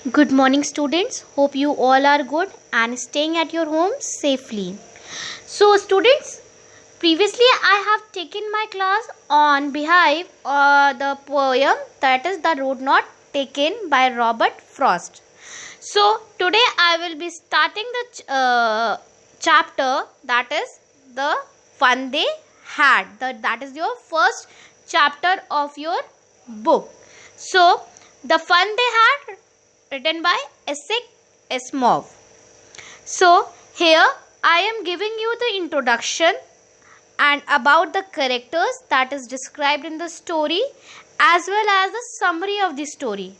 Good morning, students. Hope you all are good and staying at your home safely. So, students, previously I have taken my class on behalf the poem that is The Road Not Taken by Robert Frost. So, today I will be starting the chapter that is The Fun They Had. That is your first chapter of your book. So, The Fun They Had, written by Isaac Asimov. So, here I am giving you the introduction and about the characters that is described in the story as well as the summary of the story.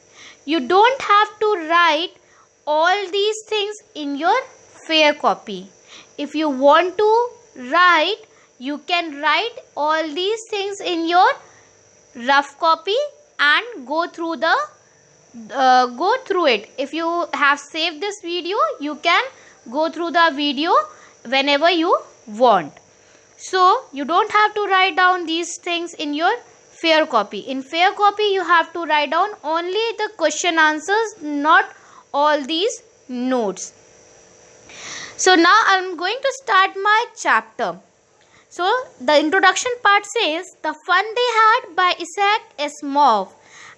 You don't have to write all these things in your fair copy. If you want to write, you can write all these things in your rough copy and go through it. If you have saved this video, you can go through the video whenever you want. So you don't have to write down these things in your fair copy. In fair copy, you have to write down only the question answers, not all these notes. So now I'm going to start my chapter. So the introduction part says The Fun They Had by Isaac Asimov,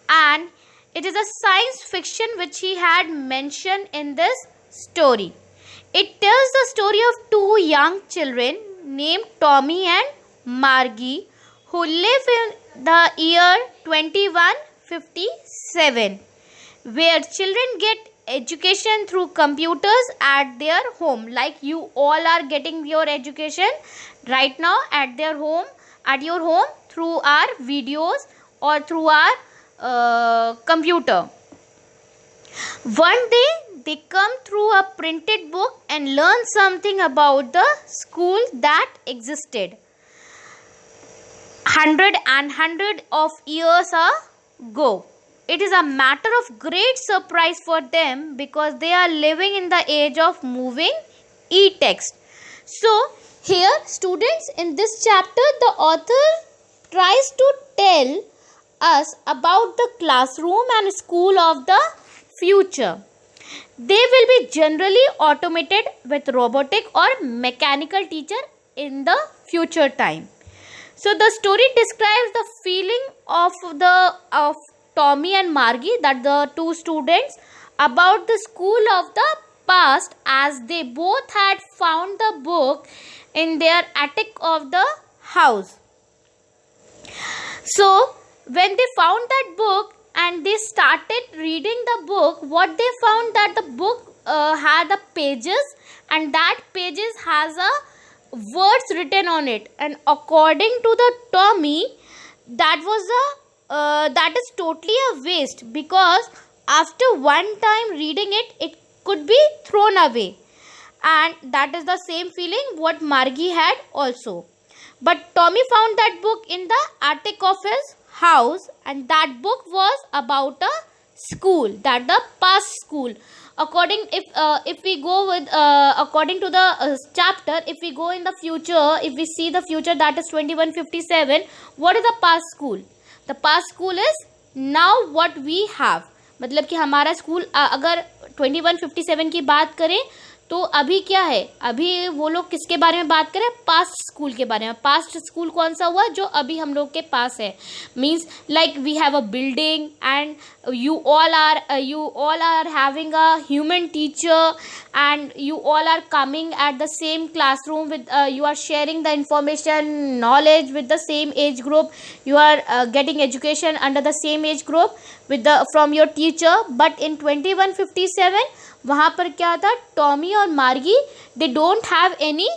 and it is a science fiction which he had mentioned in this story. It tells the story of two young children named Tommy and Margie who live in the year 2157, where children get education through computers at their home. Like you all are getting your education right now at your home through our videos or through our computer. One day they come through a printed book and learn something about the school that existed hundred of years ago. It is a matter of great surprise for them because they are living in the age of moving e-text. So here, students, in this chapter the author tries to tell us about the classroom and school of the future. They will be generally automated with robotic or mechanical teacher in the future time. So the story describes the feeling of Tommy and Margie, that the two students, about the school of the past, as they both had found the book in their attic of the house. So when they found that book and they started reading the book, what they found that the book had the pages, and that pages has a words written on it, and according to the Tommy, that is totally a waste, because after one time reading it could be thrown away, and that is the same feeling what Margie had also. But Tommy found that book in the attic of his house, and that book was about a school, that the past school. According to the chapter, if we go in the future, if we see the future, that is 2157, what is the past school? The past school is now what we have. मतलब कि हमारा school अगर 2157 की बात करें तो अभी क्या है, अभी वो लोग किसके बारे में बात करें? पास्ट स्कूल के बारे में. पास्ट स्कूल कौन सा हुआ? जो अभी हम लोग के पास है. Means like we have a building and you all are having a human teacher, and you all are coming at the same classroom with you are sharing the information, knowledge with the same age group. You are getting education under the same age group from your teacher. But in 2157 वहाँ पर क्या था? Tommy और मार्गी they don't have any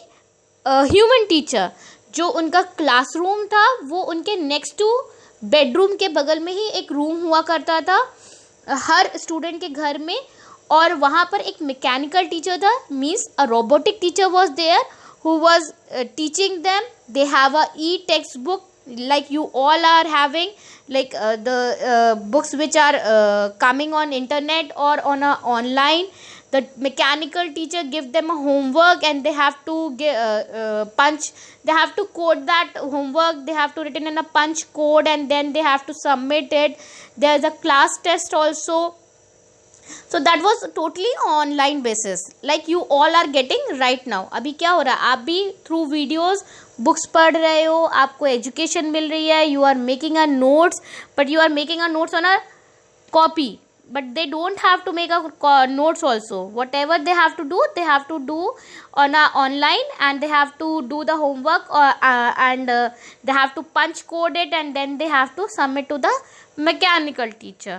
human teacher. जो उनका classroom था वो उनके नेक्स्ट टू बेडरूम के बगल में ही एक रूम हुआ करता था हर स्टूडेंट के घर में, और वहाँ पर एक मैकेनिकल टीचर था, means a robotic teacher was there who was teaching them. They have a e text book like you all are having, like the books which are coming on internet or on a online. The mechanical teacher give them a homework, and they have to punch, they have to code that homework, they have to written in a punch code, and then they have to submit it. There is a class test also, so that was totally online basis, like you all are getting right now. अभी क्या हो रहा है, आप भी through videos books पढ़ रहे हो, आपको एजुकेशन मिल रही है, you are making a notes, but you are making a notes on a copy, but they don't have to make a notes also. Whatever they have to do on a online, and they have to do the homework, and they have to punch code it, and then they have to submit to the mechanical teacher.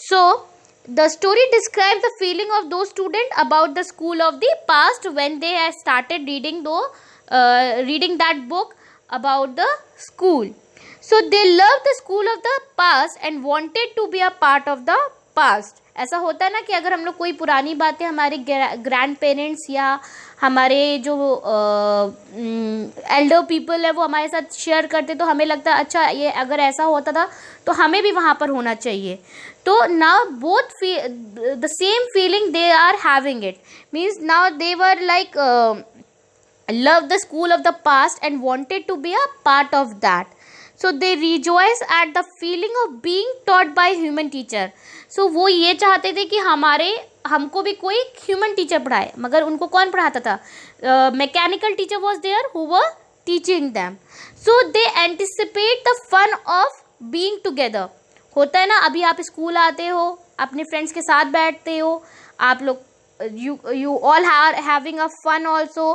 So the story describes the feeling of those students about the school of the past when they had started reading that book about the school. So they loved the school of the past and wanted to be a part of the past. ऐसा होता है ना कि अगर हम लोग कोई पुरानी बातें हमारे ग्रैंड पेरेंट्स या हमारे जो एल्डर पीपल है वो हमारे साथ शेयर करते, तो हमें लगता है अच्छा ये अगर ऐसा होता था तो हमें भी वहाँ पर होना चाहिए. तो now both the same feeling they are having it, means now they were like love the school of the past and wanted to be a part of that. So they rejoice at the feeling of being taught by human teacher. So वो ये चाहते थे कि हमको भी कोई human teacher पढ़ाए, मगर उनको कौन पढ़ाता था? Mechanical teacher was there who were teaching them. So they anticipate the fun of being together. होता है ना, अभी आप स्कूल आते हो, अपने फ्रेंड्स के साथ बैठते हो, आप लोग you all are having a fun also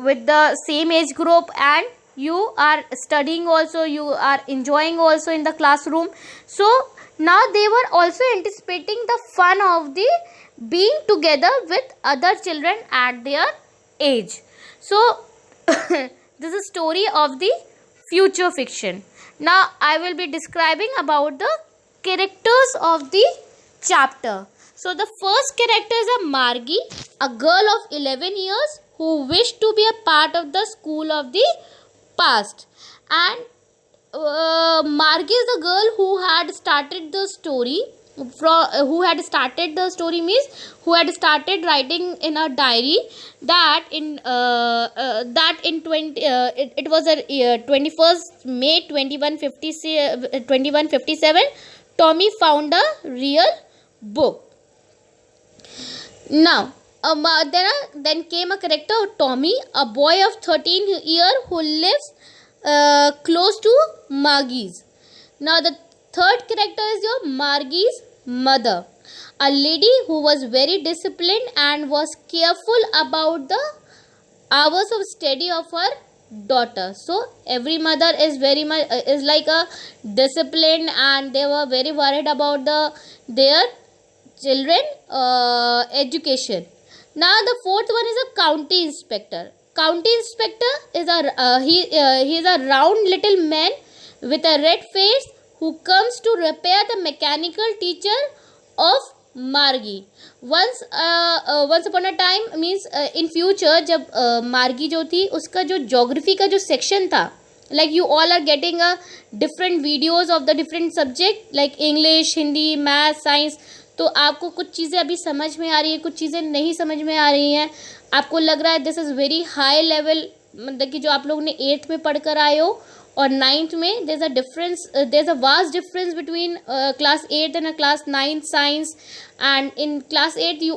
with the same age group, and you are studying also, you are enjoying also in the classroom. So now they were also anticipating the fun of the being together with other children at their age. So this is story of the future fiction. Now I will be describing about the characters of the chapter. So the first character is a Margie, a girl of 11 years who wished to be a part of the school of the past. And Margie is the girl who had started the story who had started the story means who had started writing in a diary that in 20 it was a 21st May 2157 Tommy found a real book. Now then came a character Tommy, a boy of 13 years who lives close to Margie's. Now the third character is your Margie's mother, a lady who was very disciplined and was careful about the hours of study of her daughter. So every mother is very much is like a disciplined, and they were very worried about their children education. Now the fourth one is a county inspector. County inspector is he is a round little man with a red face who comes to repair the mechanical teacher of Margie. Once upon a time means in future जब Margie जो थी उसका जो geography का जो section था, like you all are getting a different videos of the different subject like English, Hindi, Math, Science. तो आपको कुछ चीज़ें अभी समझ में आ रही है, कुछ चीज़ें नहीं समझ में आ रही हैं, आपको लग रहा है this is very high level, मतलब कि जो आप लोग ने 8th में पढ़ कर आए हो और 9th में there is a difference, there is a vast difference between class 8 and class 9 science. And in class 8 you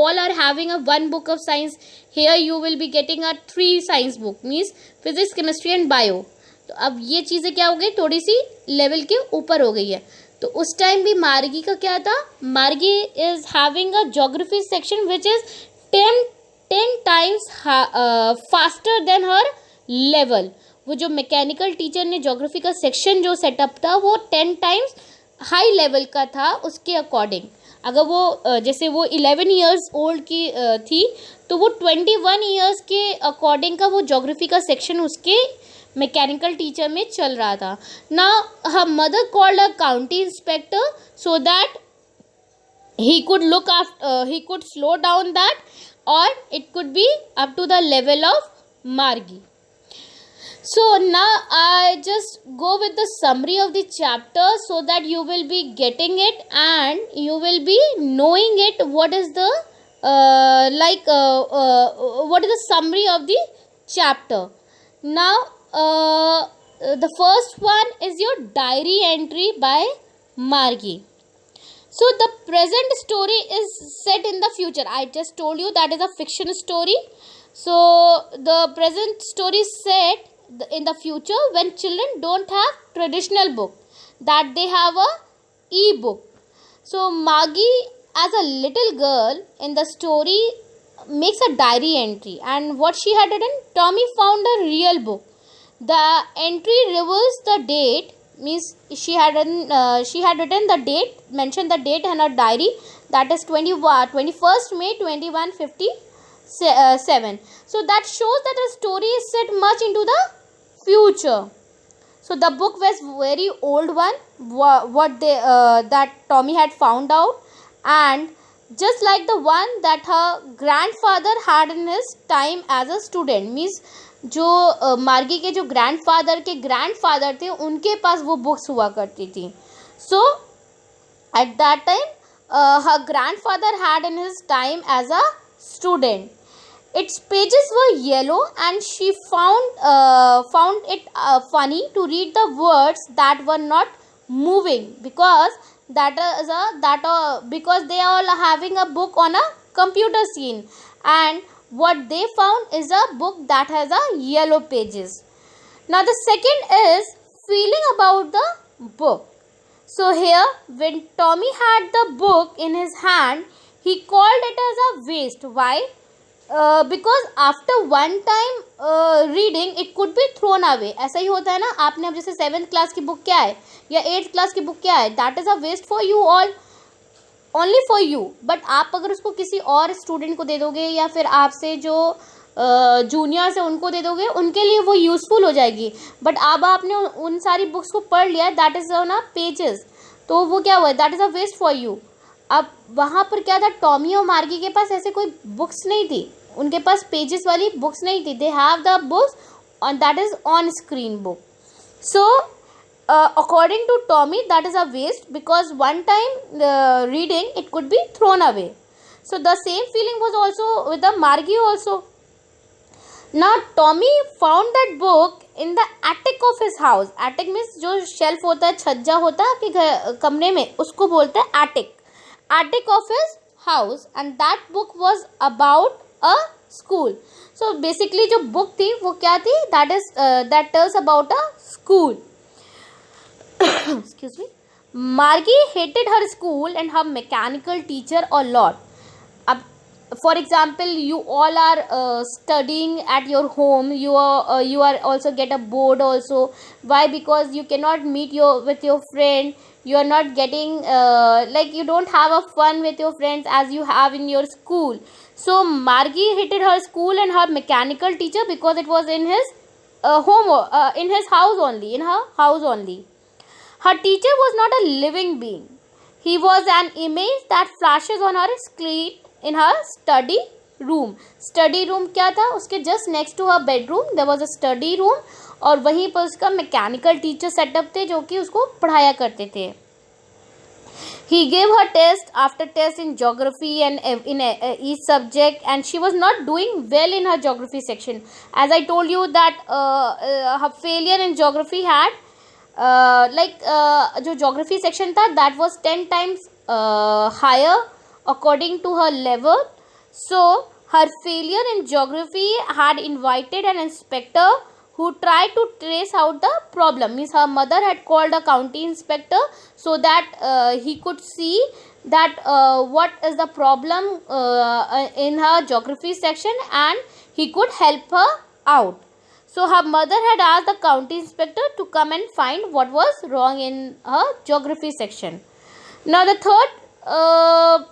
all are having a one book of science. Here you will be getting a 3 science book, means physics, chemistry and bio. तो अब ये चीज़ें क्या हो गई, थोड़ी सी level के ऊपर हो गई है. तो उस टाइम भी मार्गी का क्या था, मार्गी is having a geography section which is 10 times faster than her level. वो जो मैकेनिकल टीचर ने ज्योग्राफी का सेक्शन जो सेटअप था वो 10 टाइम्स हाई लेवल का था उसके अकॉर्डिंग. अगर वो जैसे वो 11 ईयर्स ओल्ड की थी तो वो 21 ईयर्स के अकॉर्डिंग का वो ज्योग्राफी का सेक्शन उसके मैकेनिकल टीचर में चल रहा था. Now her mother called a county inspector so that he could slow down that, or it could be up to the level of Margie. So now I just go with the summary of the chapter so that you will be getting it and you will be knowing it what is the what is the summary of the chapter. Now the first one is your diary entry by Margie. So the present story is set in the future. I just told you that is a fiction story. So the present story is set in the future when children don't have traditional book, that they have a e-book. So Margie, as a little girl in the story, makes a diary entry, and what she had written, Tommy found a real book. The entry reveals the date, means she had written the date, mentioned the date in her diary, that is 21st May 2157. So that shows that the story is set much into the future. So the book was very old one, that Tommy had found out, and just like the one that her grandfather had in his time as a student, means जो मार्गी के जो grandfather थे उनके पास वो books हुआ करती थी. So at that time her grandfather had in his time as a student. Its pages were yellow, and she found it funny to read the words that were not moving, because because they are all having a book on a computer screen, and what they found is a book that has a yellow pages. Now the second is feeling about the book. So here, when Tommy had the book in his hand, he called it as a waste. Why? Because after one time reading, it could be thrown away. ऐसा ही होता है ना. आपने अब जैसे 7th class की book क्या है या 8th क्लास की बुक क्या है, that is a waste for you all, only for you. But आप अगर उसको किसी और स्टूडेंट को दे दोगे, या फिर आपसे जो जूनियर्स है उनको दे दोगे, उनके लिए वो यूज़फुल हो जाएगी. बट अब आपने उन सारी बुक्स को पढ़ लिया, that is on a pages, तो वो क्या हुआ, that is a waste for you. अब वहाँ पर क्या था, टॉमी और मार्गी के पास ऐसे कोई बुक्स नहीं थी, उनके पास पेजेस वाली बुक्स नहीं थी. दे हैव द बुक्स और that is on screen book. So according to Tommy, that is a waste, because one time reading, it could be thrown away. So the same feeling was also with the Margie also. Now Tommy found that book in the attic of his house. Attic means जो shelf होता है, छज्जा होता है आपके कमरे में, उसको बोलते हैं attic. Attic of his house, and that book was about a school. So basically जो book थी वो क्या थी, that tells about a school. Excuse me. Margie hated her school and her mechanical teacher a lot. For example, you all are studying at your home. You are also get a bored also. Why? Because you cannot meet with your friend. You are not getting like you don't have a fun with your friends as you have in your school. So Margie hated her school and her mechanical teacher because it was in his in his house only, in her house only. Her teacher was not a living being. He was an image that flashes on her screen in her study room. Study room क्या था, उसके just next to her bedroom there was a study room, और वहीं पर उसका mechanical teacher setup थे जो कि उसको पढ़ाया करते थे. He gave her test after test in geography and in each subject, and she was not doing well in her geography section. As I told you that her failure in geography had जो geography section था, that was 10 times higher according to her level. So her failure in geography had invited an inspector who tried to trace out the problem. Means her mother had called a county inspector so that he could see that what is the problem in her geography section, and he could help her out. So her mother had asked the county inspector to come and find what was wrong in her geography section. Now the third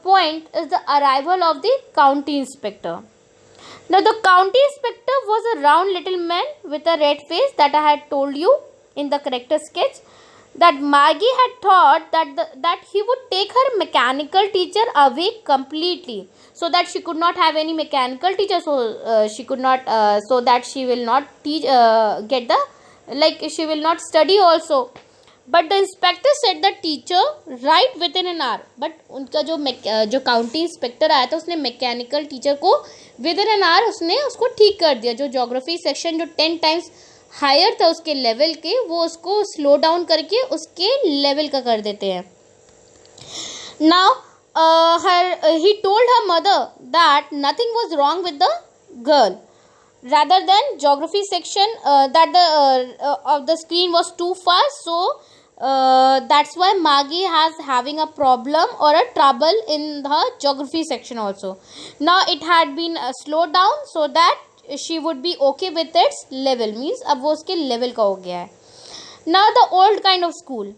point is the arrival of the county inspector. Now the county inspector was a round little man with a red face that I had told you in the character sketch, that Margie had thought that he would take her mechanical teacher away completely, so that she could not have any mechanical teacher, so she could not so that she will not teach she will not study also. But the inspector said the teacher right within an hour. But उनका जो county inspector आया था, उसने mechanical teacher को within an hour उसको ठीक कर दिया. जो ज्योग्राफी सेक्शन जो 10 टाइम्स हायर था उसके लेवल के, वो उसको स्लो डाउन करके उसके लेवल का कर देते हैं. Now, he told her mother that nothing was wrong with the girl. Rather than geography section, that the of the screen was too fast, so that's why Maggie has having a problem or a trouble in the geography section also. Now it had been slowed down so that she would be okay with its level, means अब वो उसके level का हो गया है. Now the old kind of school.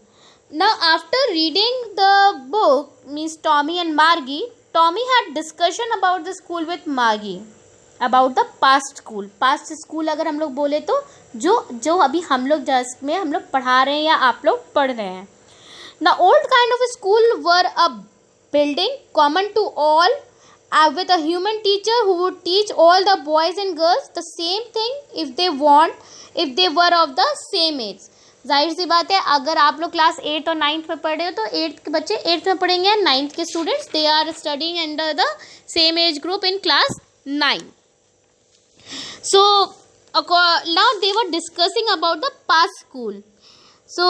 Now after reading the book, means Tommy and Margie, Tommy had discussion about the school with Margie, about the past school. Past school अगर हम लोग बोले तो जो अभी हम लोग जिसमें हम लोग पढ़ा रहे हैं या आप लोग पढ़ रहे हैं. The old kind of school were a building common to all, with a human teacher who would teach all the boys and girls the same thing if they were of the same age. जाहिर सी बात है, अगर आप लोग class 8 और 9th में पढ़ रहे हो तो 8th के बच्चे 8th में पढ़ेंगे, 9th के students they are studying under the same age group in class 9. So now they were discussing about the past school. So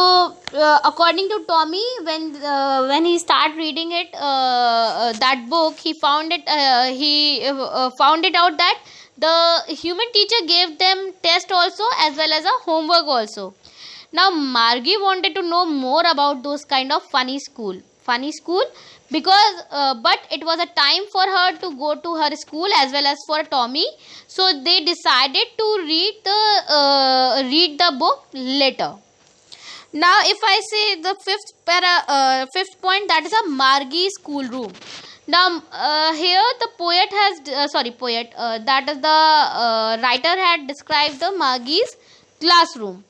according to Tommy, when he started reading it, that book, he found it out that the human teacher gave them test also as well as a homework also. Now Margie wanted to know more about those kind of funny school because but it was a time for her to go to her school as well as for Tommy, so they decided to read the book later. Now if I say the fifth point, that is a Margie schoolroom. Now here the that is the writer had described the Margie's classroom.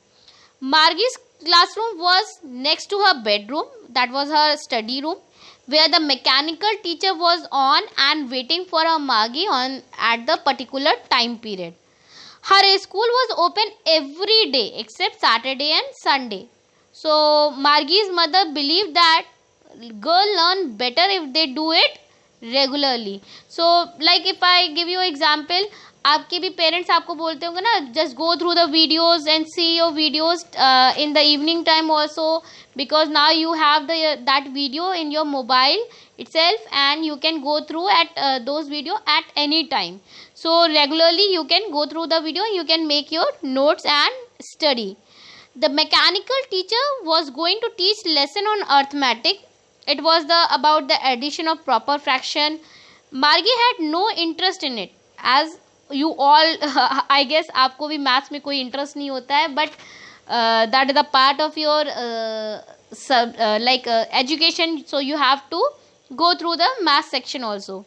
Margie's classroom was next to her bedroom, that was her study room, where the mechanical teacher was on and waiting for her Margie at the particular time period. Her school was open every day except Saturday and Sunday. So Margie's mother believed that girls learn better if they do it regularly. So like if I give you example, आपके भी parents आपको बोलते होंगे ना, just go through the videos and see your videos in the evening time also, because now you have that video in your mobile itself and you can go through at those video at any time. So regularly you can go through the video, you can make your notes and study. The mechanical teacher was going to teach lesson on arithmetic. It was about the addition of proper fraction. Margie had no interest in it, as you all I guess आपको भी maths में कोई interest नहीं होता है, but that is a part of your education, so you have to go through the math section also.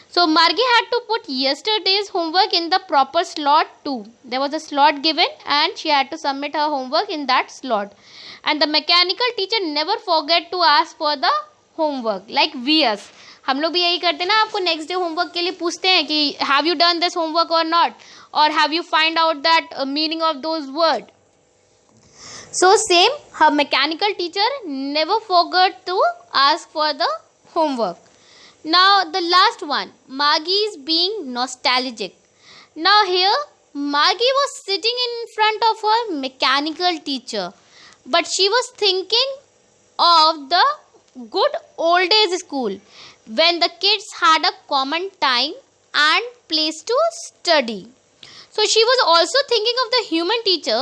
So Margie had to put yesterday's homework in the proper slot too. There was a slot given and she had to submit her homework in that slot. And the mechanical teacher never forget to ask for the homework like us. हम लोग भी यही करते हैं ना, आपको next day homework के लिए पूछते हैं कि have you done this homework और नॉट, और have you find out that meaning of those word. So same, her mechanical teacher never forgot to ask for the homework. Now the last one, Margie is being nostalgic. Now here Margie was sitting in front of her mechanical teacher, but she was thinking of the good old days school when the kids had a common time and place to study. So she was also thinking of the human teacher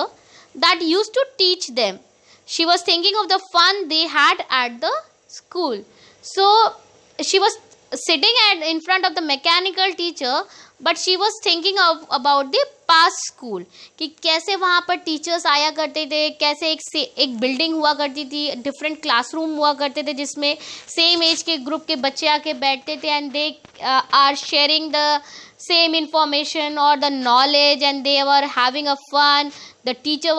that used to teach them. She was thinking of the fun they had at the school. So she was sitting in front of the mechanical teacher, but she was thinking about the past school, कि कैसे वहाँ पर teachers आया करते थे, कैसे एक building हुआ करती थी, डिफरेंट क्लासरूम हुआ करते थे जिसमें सेम एज के ग्रुप के बच्चे आके बैठते थे and they are sharing the same information or the knowledge and they were having a fun. The teacher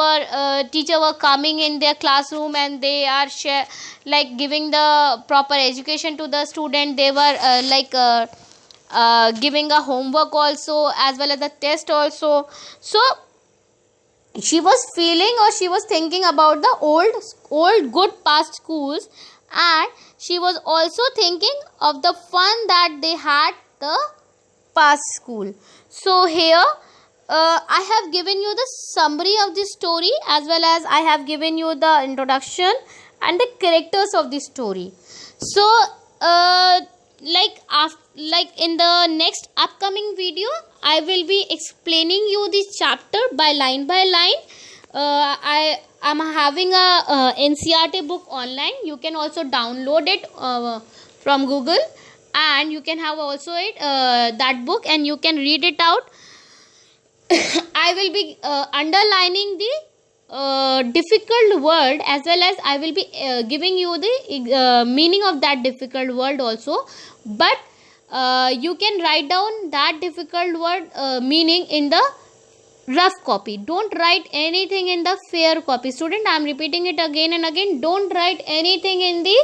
were coming in their classroom and they are giving the proper education to the student. They were giving a homework also as well as the test also. So she was feeling or she was thinking about the old good past schools, and she was also thinking of the fun that they had the past school. So here I have given you the summary of the story as well as I have given you the introduction and the characters of the story. So like in the next upcoming video, I will be explaining you this chapter by line. I am having a NCERT book online. You can also download it from Google, and you can have also that book, and you can read it out. I will be underlining the difficult word, as well as I will be giving you the meaning of that difficult word also. But you can write down that difficult word meaning in the rough copy. Don't write anything in the fair copy. Student, I am repeating it again and again. Don't write anything in the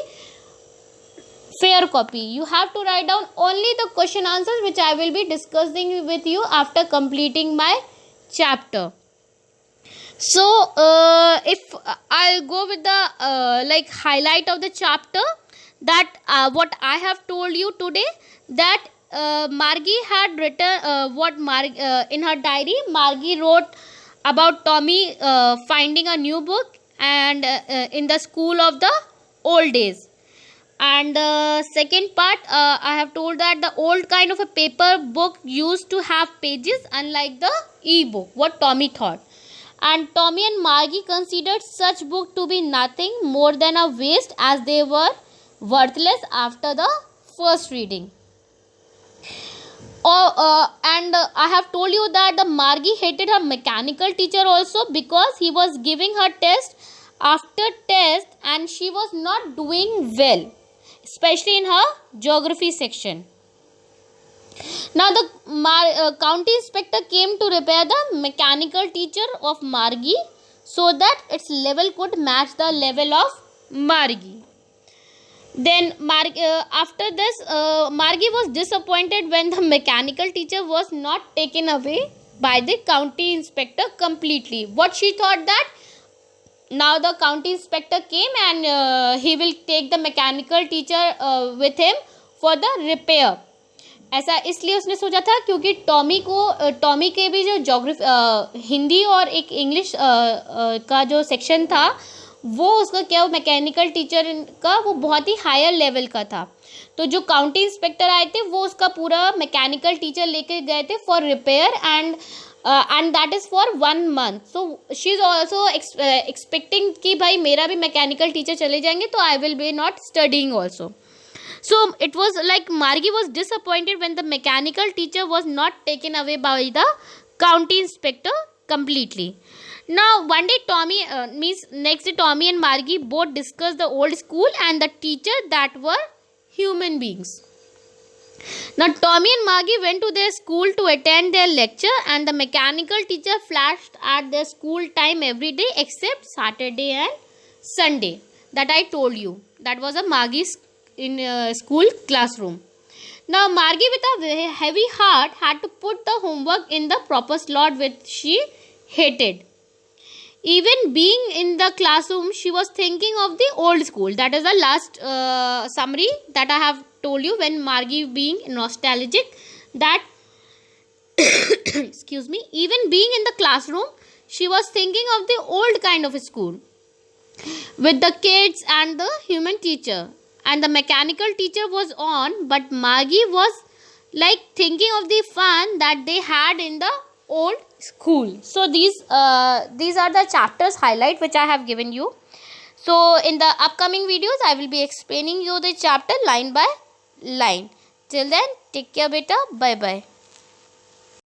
fair copy. You have to write down only the question answers, which I will be discussing with you after completing my chapter. So if I'll go with the like highlight of the chapter, that what I have told you today, that Margie had written in her diary. Margie wrote about Tommy finding a new book and in the school of the old days. And the second part, I have told that the old kind of a paper book used to have pages, unlike the e-book, what Tommy thought. And Tommy and Margie considered such book to be nothing more than a waste, as they were worthless after the first reading. And I have told you that the Margie hated her mechanical teacher also, because he was giving her test after test and she was not doing well, especially in her geography section. Now the county inspector came to repair the mechanical teacher of Margie, so that its level could match the level of Margie. Then after this, Margie was disappointed when the mechanical teacher was not taken away by the county inspector completely. What she thought, that now the county inspector came and he will take the mechanical teacher with him for the repair. ऐसा इसलिए उसने सोचा था क्योंकि Tommy के भी जो geography Hindi और एक इंग्लिश का जो सेक्शन था, वो उसका क्या मैकेनिकल टीचर का वो बहुत ही हायर लेवल का था. तो जो काउंटी इंस्पेक्टर आए थे वो उसका पूरा मैकेनिकल टीचर लेके गए थे for repair, and that is for 1 month. So she is also expecting कि भाई मेरा भी मैकेनिकल टीचर चले जाएंगे तो I will be not studying also. So it was like Margie was disappointed when the mechanical teacher was not taken away by the county inspector completely. Now one day next day Tommy and Margie both discussed the old school and the teacher that were human beings. Now Tommy and Margie went to their school to attend their lecture, and the mechanical teacher flashed at their school time every day except Saturday and Sunday that I told you. That was a Margie's in school classroom. Now Margie, with a heavy heart, had to put the homework in the proper slot, which she hated. Even being in the classroom, she was thinking of the old school. That is the last summary that I have told you, when Margie being nostalgic, that excuse me, even being in the classroom, she was thinking of the old kind of school with the kids and the human teacher. And the mechanical teacher was on, but Margie was like thinking of the fun that they had in the old school. So these are the chapters highlight which I have given you. So in the upcoming videos, I will be explaining you the chapter line by line. Till then, take care beta. Bye bye.